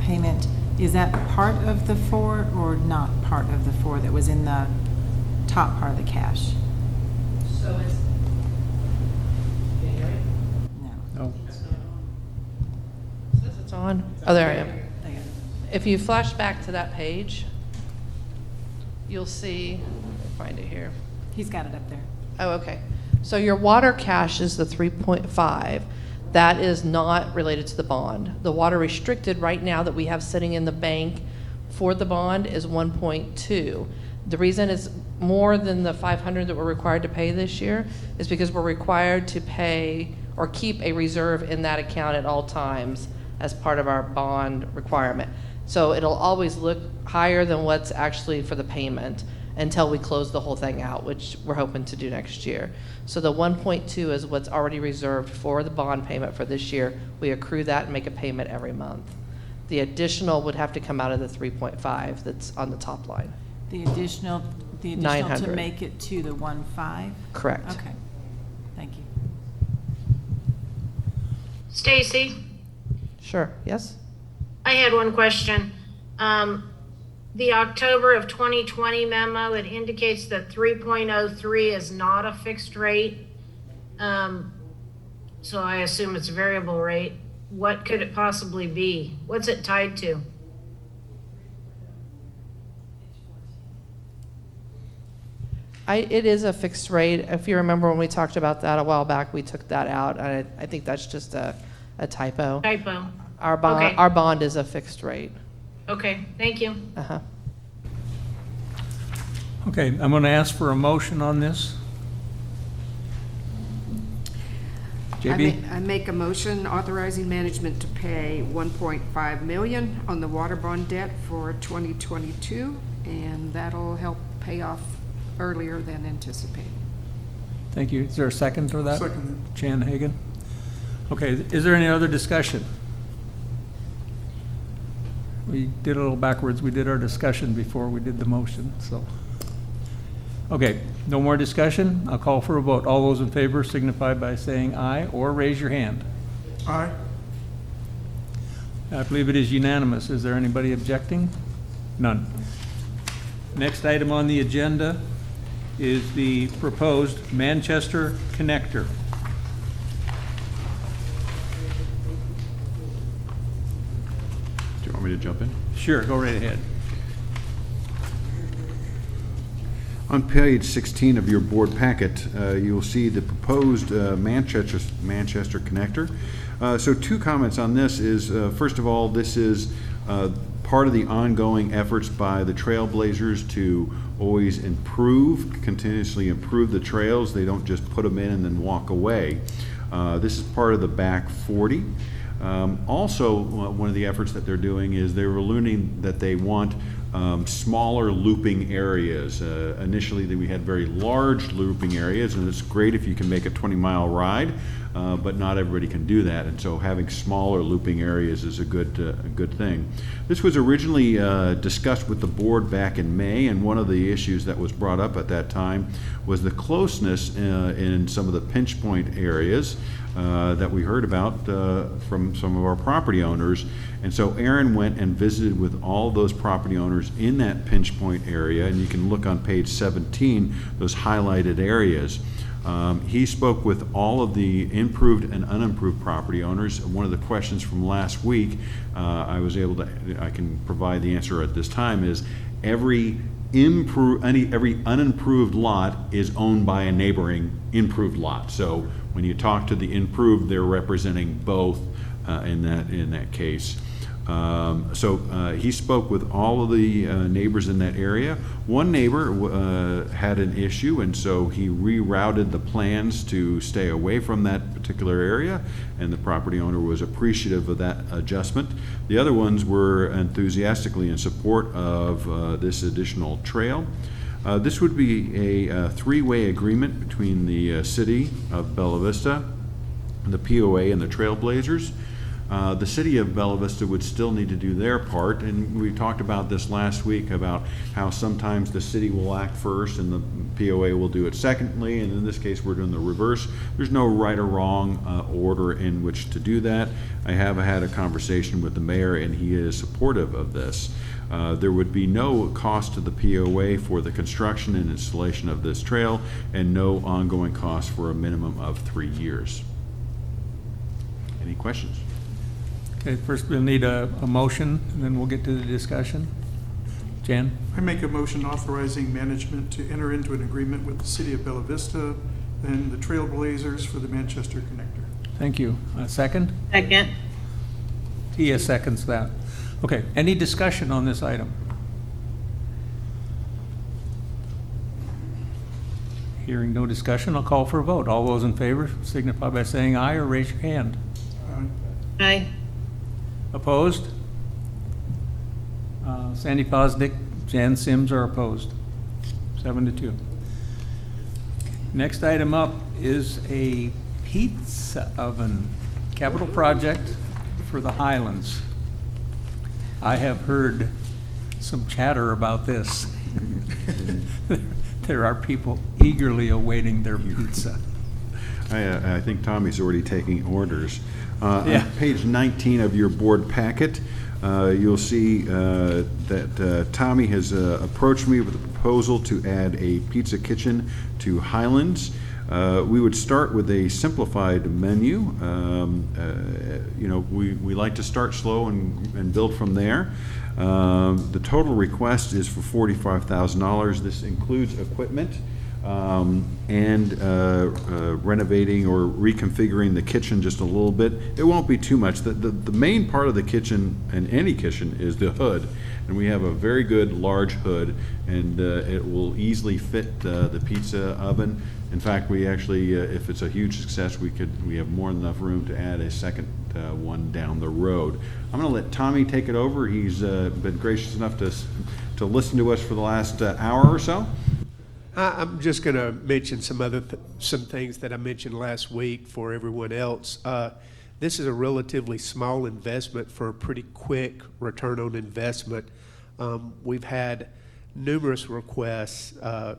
payment. Is that part of the 4 or not part of the 4 that was in the top part of the cash? So it's, can you hear me? No. No. Says it's on. Oh, there I am. If you flash back to that page, you'll see, I'll find it here. He's got it up there. Oh, okay. So your water cash is the 3.5. That is not related to the bond. The water restricted right now that we have sitting in the bank for the bond is 1.2. The reason it's more than the 500 that we're required to pay this year is because we're required to pay or keep a reserve in that account at all times as part of our bond requirement. So it'll always look higher than what's actually for the payment until we close the whole thing out, which we're hoping to do next year. So the 1.2 is what's already reserved for the bond payment for this year. We accrue that and make a payment every month. The additional would have to come out of the 3.5 that's on the top line. The additional to 900. make it to the 1.5? Correct. Okay, thank you. Stacy, Sure, yes? I had one question. The October of 2020 memo, it indicates that 3.03 is not a fixed rate. So I assume it's a variable rate. What could it possibly be? What's it tied to? It is a fixed rate. If you remember when we talked about that a while back, we took that out. I think that's just a typo. Typo. Our bond, Okay. our bond is a fixed rate. Okay, thank you. Uh-huh. Okay, I'm going to ask for a motion on this. JB? I make a motion authorizing management to pay $1.5 million on the water bond debt for 2022, and that'll help pay off earlier than anticipated. Thank you. Is there a second for that? Second. Chan Hagan? Okay, is there any other discussion? We did a little backwards. We did our discussion before we did the motion, so. Okay, no more discussion? I'll call for a vote. All those in favor signify by saying aye or raise your hand. Aye. I believe it is unanimous. Is there anybody objecting? None. Next item on the agenda is the proposed Manchester connector. Do you want me to jump in? Sure, go right ahead. On page 16 of your board packet, you'll see the proposed Manchester connector. So two comments on this is, first of all, this is part of the ongoing efforts by the Trailblazers to always continuously improve the trails. They don't just put them in and then walk away. This is part of the back 40. Also, one of the efforts that they're doing is they're alluding that they want smaller looping areas. Initially, we had very large looping areas, and it's great if you can make a 20-mile ride, but not everybody can do that, and so having smaller looping areas is a good thing. This was originally discussed with the board back in May, and one of the issues that was brought up at that time was the closeness in some of the pinch point areas that we heard about from some of our property owners. And so Aaron went and visited with all those property owners in that pinch point area, and you can look on page 17, those highlighted areas. He spoke with all of the improved and unimproved property owners. One of the questions from last week, I can provide the answer at this time, is every unimproved lot is owned by a neighboring improved lot. So when you talk to the improved, they're representing both in that case. So he spoke with all of the neighbors in that area. One neighbor had an issue, and so he rerouted the plans to stay away from that particular area, and the property owner was appreciative of that adjustment. The other ones were enthusiastically in support of this additional trail. This would be a three-way agreement between the city of Bella Vista, the POA, and the Trailblazers. The city of Bella Vista would still need to do their part, and we talked about this last week about how sometimes the city will act first and the POA will do it secondly, and in this case we're doing the reverse. There's no right or wrong order in which to do that. I have had a conversation with the mayor, and he is supportive of this. There would be no cost to the POA for the construction and installation of this trail, and no ongoing cost for a minimum of 3 years. Any questions? Okay, first we'll need a motion, and then we'll get to the discussion. Jan? I make a motion authorizing management to enter into an agreement with the city of Bella Vista and the Trailblazers for the Manchester connector. Thank you. Second? Second. Tia seconds that. Okay, any discussion on this item? Hearing no discussion, I'll call for a vote. All those in favor signify by saying aye or raise your hand. Aye. Aye. Opposed? Sandy Posnick, Jan Sims are opposed, 7-2. Next item up is a pizza oven capital project for the Highlands. I have heard some chatter about this. There are people eagerly awaiting their pizza. I think Tommy's already taking orders. Yeah. On page 19 of your board packet, you'll see that Tommy has approached me with a proposal to add a pizza kitchen to Highlands. We would start with a simplified menu. We like to start slow and build from there. The total request is for $45,000. This includes equipment and renovating or reconfiguring the kitchen just a little bit. It won't be too much. The main part of the kitchen, in any kitchen, is the hood. And we have a very good large hood, and it will easily fit the pizza oven. In fact, we actually, if it's a huge success, we have more than enough room to add a second one down the road. I'm going to let Tommy take it over. He's been gracious enough to listen to us for the last hour or so. I'm just going to mention some things that I mentioned last week for everyone else. This is a relatively small investment for a pretty quick return on investment. We've had numerous requests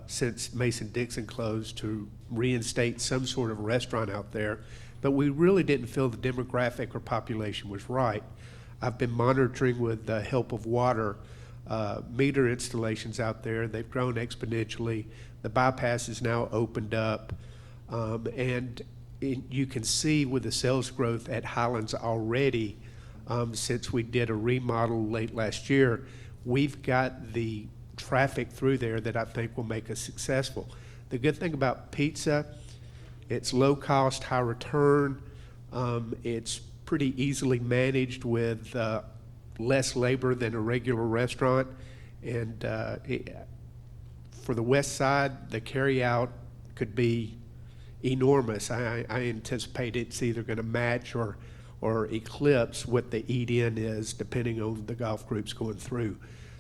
since Mason-Dixon closed to reinstate some sort of restaurant out there, but we really didn't feel the demographic or population was right. I've been monitoring with the help of water meter installations out there. They've grown exponentially. The bypass is now opened up, and you can see with the sales growth at Highlands already, since we did a remodel late last year, we've got the traffic through there that I think will make us successful. The good thing about pizza, it's low cost, high return. It's pretty easily managed with less labor than a regular restaurant. And for the west side, the carryout could be enormous. I anticipate it's either going to match or eclipse what the eat-in is, depending on the golf groups going through.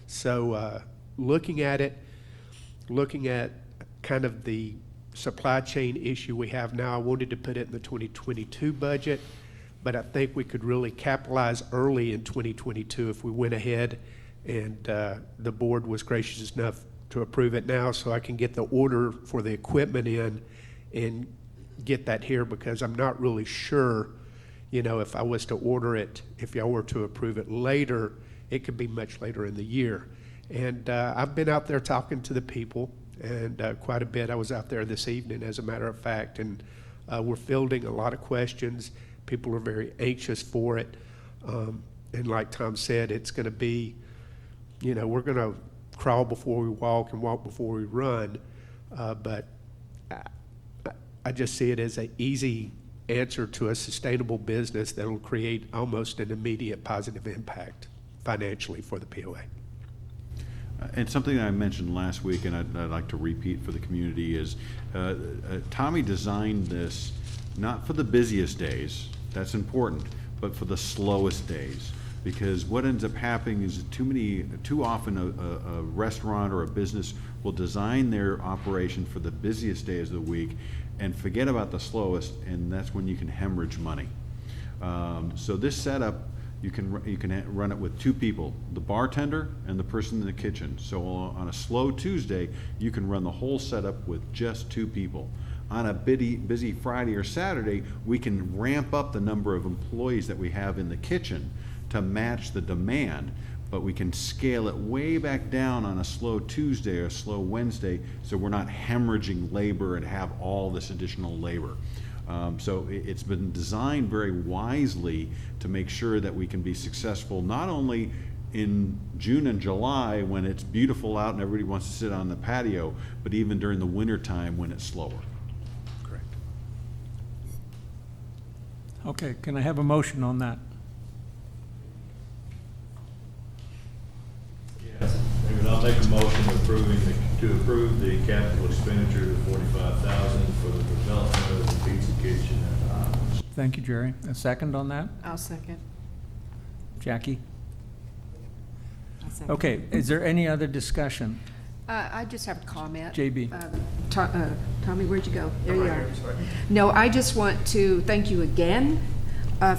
So looking at kind of the supply chain issue we have now, I wanted to put it in the 2022 budget, but I think we could really capitalize early in 2022 if we went ahead and the board was gracious enough to approve it now, so I can get the order for the equipment in and get that here, because I'm not really sure, if I was to order it, if y'all were to approve it later, it could be much later in the year. And I've been out there talking to the people, and quite a bit. I was out there this evening, as a matter of fact, and we're fielding a lot of questions. People are very anxious for it. And like Tom said, it's going to be, we're going to crawl before we walk and walk before we run. But I just see it as an easy answer to a sustainable business that will create almost an immediate positive impact financially for the POA. And something that I mentioned last week, and I'd like to repeat for the community, is Tommy designed this not for the busiest days, that's important, but for the slowest days. Because what ends up happening is too often a restaurant or a business will design their operation for the busiest days of the week and forget about the slowest, and that's when you can hemorrhage money. So this setup, you can run it with two people, the bartender and the person in the kitchen. So on a slow Tuesday, you can run the whole setup with just two people. On a busy Friday or Saturday, we can ramp up the number of employees that we have in the kitchen to match the demand, but we can scale it way back down on a slow Tuesday or a slow Wednesday, so we're not hemorrhaging labor and have all this additional labor. So it's been designed very wisely to make sure that we can be successful not only in June and July when it's beautiful out and everybody wants to sit on the patio, but even during the winter time when it's slower. Correct. Okay, can I have a motion on that? David, I'll make a motion to approve the capital expenditure of $45,000 for the development of the pizza kitchen at the Highlands. Thank you, Jerry. A second on that? I'll second. Jackie? Okay, is there any other discussion? I just have a comment. JB. Tommy, where'd you go? There you are. No, I just want to thank you again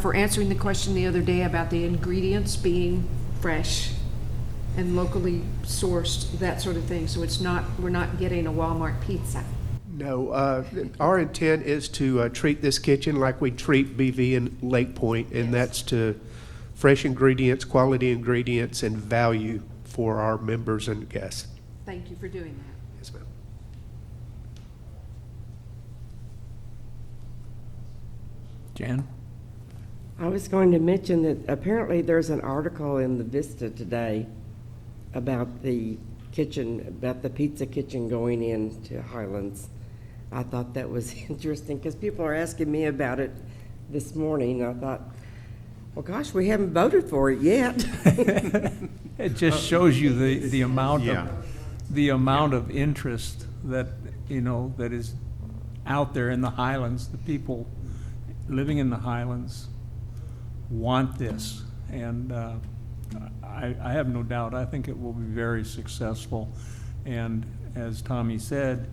for answering the question the other day about the ingredients being fresh and locally sourced, that sort of thing. So we're not getting a Walmart pizza. No, our intent is to treat this kitchen like we treat BV and Lake Point, and that's to fresh ingredients, quality ingredients, and value for our members and guests. Thank you for doing that. Yes, ma'am. Jan? I was going to mention that apparently there's an article in the Vista today about the kitchen, about the pizza kitchen going into Highlands. I thought that was interesting because people are asking me about it this morning. I thought, well, gosh, we haven't voted for it yet. It just shows you the amount Yeah. of interest that, that is out there in the Highlands. The people living in the Highlands want this, and I have no doubt. I think it will be very successful. And as Tommy said,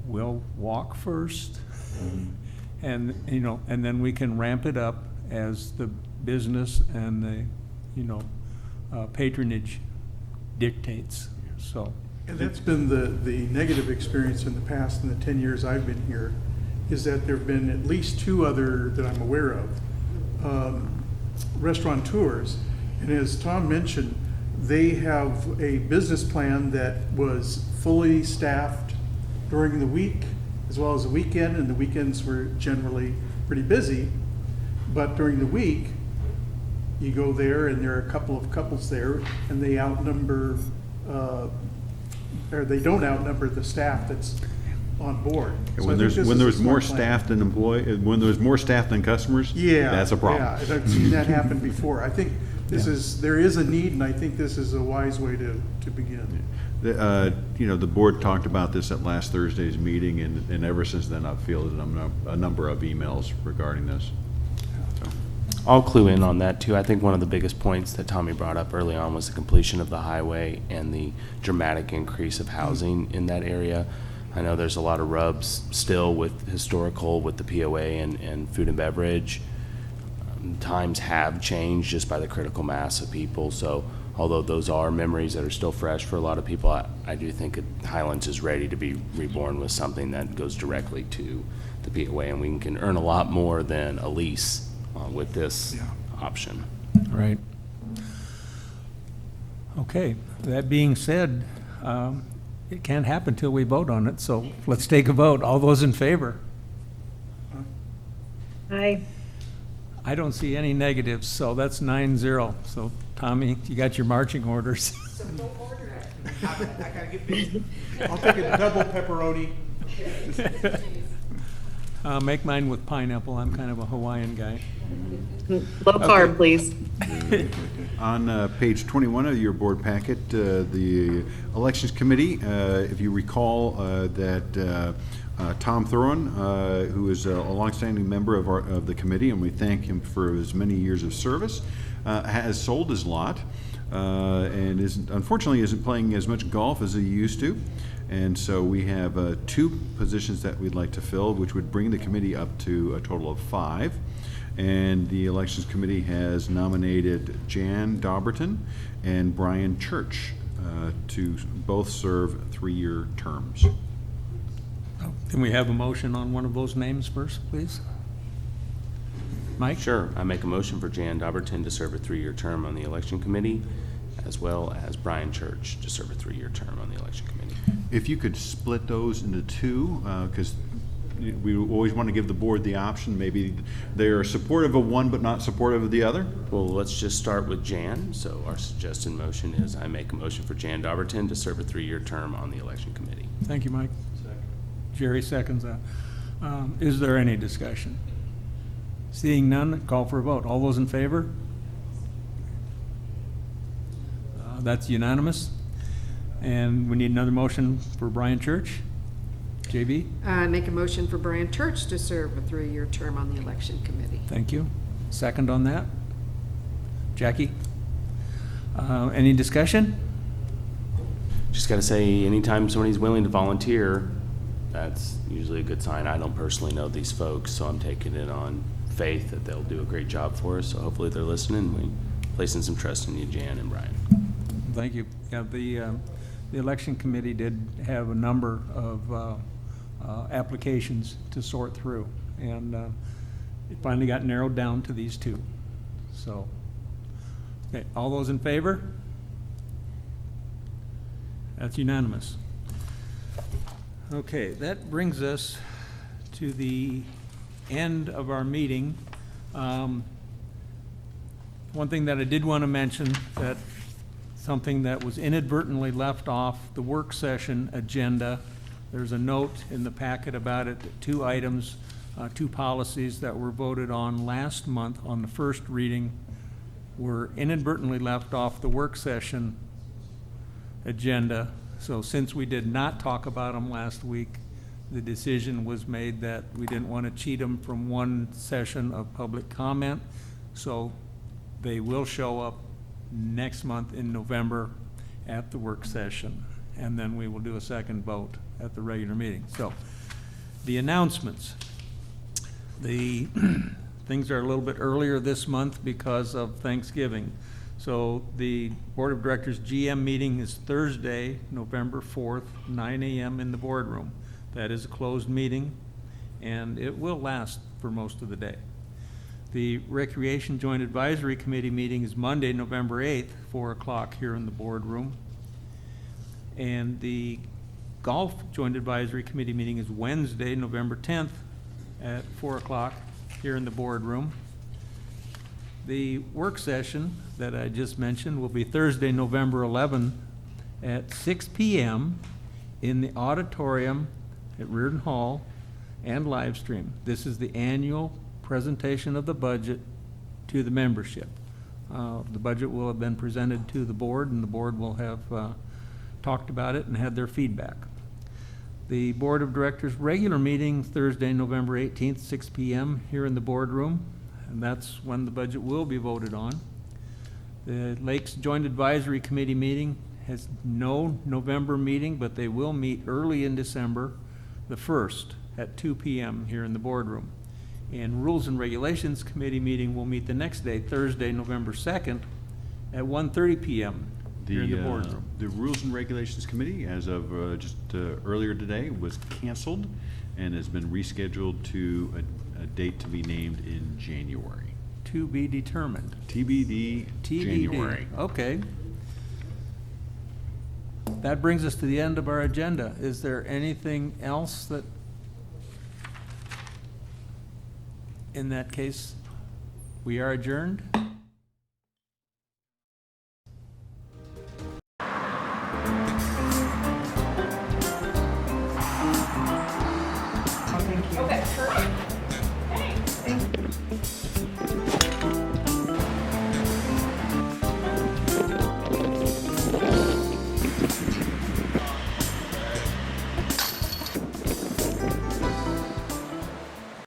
we'll walk first, and and then we can ramp it up as the business and the patronage dictates. So. And that's been the negative experience in the past, in the 10 years I've been here, is that there have been at least 2 other that I'm aware of, restaurateurs. And as Tom mentioned, they have a business plan that was fully staffed during the week as well as the weekend, and the weekends were generally pretty busy. But during the week, you go there and there are a couple of couples there, and they outnumber, or they don't outnumber the staff that's on board. And So when I think there's this when is a there's more smart plan. staff than when there's more staff than customers, Yeah. that's a problem. Yeah, I've seen that happen before. I think there is a need, and I think this is a wise way to begin. The board talked about this at last Thursday's meeting, and ever since then, I've fielded a number of emails regarding this. So, I'll clue in on that too. I think one of the biggest points that Tommy brought up early on was the completion of the highway and the dramatic increase of housing in that area. I know there's a lot of rubs still with historical, with the POA and food and beverage. Times have changed just by the critical mass of people. So although those are memories that are still fresh for a lot of people, I do think Highlands is ready to be reborn with something that goes directly to the POA, and we can earn a lot more than a lease with this option. Right. Okay, that being said, it can't happen till we vote on it, so let's take a vote. All those in favor? Aye. I don't see any negatives, so that's 9-0. So Tommy, you got your marching orders. I'll take a double pepperoni. Make mine with pineapple. I'm kind of a Hawaiian guy. Low carb, please. On page 21 of your board packet, the Elections Committee, if you recall that Tom Thuron, who is a longstanding member of the committee, and we thank him for his many years of service, has sold his lot and unfortunately isn't playing as much golf as he used to. And so we have 2 positions that we'd like to fill, which would bring the committee up to a total of 5. And the Elections Committee has nominated Jan Dauberton and Brian Church to both serve 3-year terms. Can we have a motion on one of those names first, please? Mike? Sure. I make a motion for Jan Dauberton to serve a 3-year term on the Election Committee, as well as Brian Church to serve a 3-year term on the Election Committee. If you could split those into 2, because we always want to give the board the option. Maybe they're supportive of one but not supportive of the other. Well, let's just start with Jan. So our suggested motion is I make a motion for Jan Dauberton to serve a 3-year term on the Election Committee. Thank you, Mike. Jerry seconds that. Is there any discussion? Seeing none, call for a vote. All those in favor? That's unanimous. And we need another motion for Brian Church. JB? I make a motion for Brian Church to serve a 3-year term on the Election Committee. Thank you. Second on that? Jackie? Any discussion? Just gotta say, anytime somebody's willing to volunteer, that's usually a good sign. I don't personally know these folks, so I'm taking it on faith that they'll do a great job for us. So hopefully they're listening. We placing some trust in you, Jan and Brian. Thank you. Yeah, the election committee did have a number of applications to sort through, and it finally got narrowed down to these two. So, okay, all those in favor? That's unanimous. Okay, that brings us to the end of our meeting. One thing that I did want to mention, that something that was inadvertently left off the work session agenda. There's a note in the packet about it, that two items, two policies that were voted on last month on the first reading were inadvertently left off the work session agenda. So since we did not talk about them last week, the decision was made that we didn't want to cheat them from one session of public comment. So they will show up next month in November at the work session, and then we will do a second vote at the regular meeting. So the announcements. The things are a little bit earlier this month because of Thanksgiving. So the Board of Directors GM meeting is Thursday, November 4th, 9 a.m. in the boardroom. That is a closed meeting, and it will last for most of the day. The Recreation Joint Advisory Committee meeting is Monday, November 8th, 4 o'clock here in the boardroom. And the Golf Joint Advisory Committee meeting is Wednesday, November 10th at 4 o'clock here in the boardroom. The work session that I just mentioned will be Thursday, November 11th at 6 p.m. in the auditorium at Reardon Hall and live stream. This is the annual presentation of the budget to the membership. The budget will have been presented to the board, and the board will have talked about it and had their feedback. The Board of Directors regular meeting Thursday, November 18th, 6 p.m. here in the boardroom, and that's when the budget will be voted on. The Lakes Joint Advisory Committee meeting has no November meeting, but they will meet early in December, the 1st at 2 p.m. here in the boardroom. And Rules and Regulations Committee meeting will meet the next day, Thursday, November 2nd at 1:30 p.m. here in the boardroom. The Rules and Regulations Committee, as of earlier today, was canceled and has been rescheduled to a date to be named in January. To be determined. TBD, January. Okay. That brings us to the end of our agenda. Is there anything else that, in that case, we are adjourned?